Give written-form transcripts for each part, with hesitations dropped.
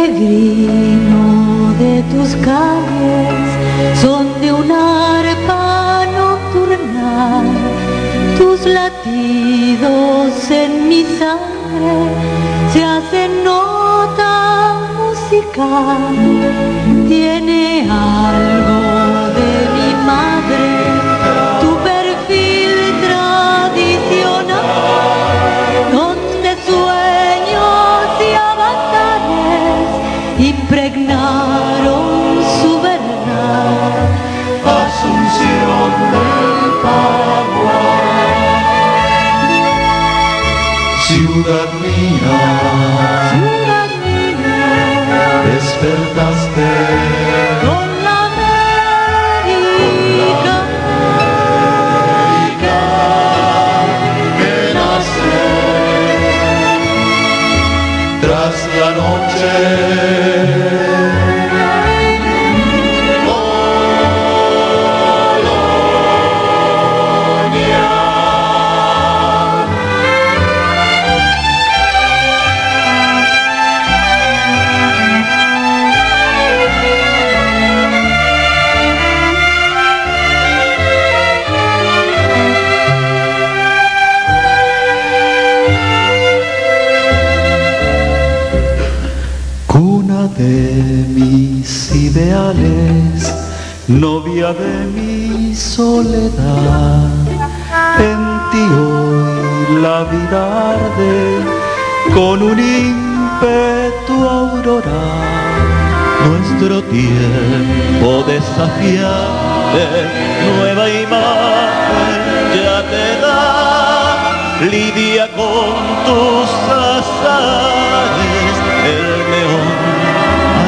peregrino de tus calles, son de una arpa nocturnal, tus latidos en mi sangre se hacen nota musical, tiene algo de mi madre, tu perfil tradicional, donde sueños y avatares impregnaron su verdad. Asunción del Paraguay, ciudad mía, despertaste con la América que nace tras la noche. Cuna de mis ideales, novia de mi soledad, en ti hoy la vida arde con un ímpetu auroral. Nuestro tiempo desafiante, nueva imagen ya te da, lidia con tus azares el neón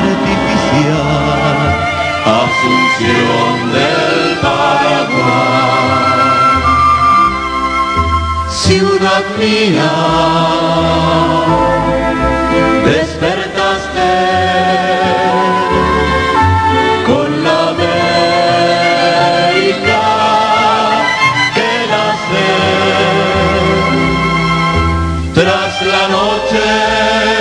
artificial. Asunción del Paraguay, ciudad mía, despertaste con la América que nace tras la noche.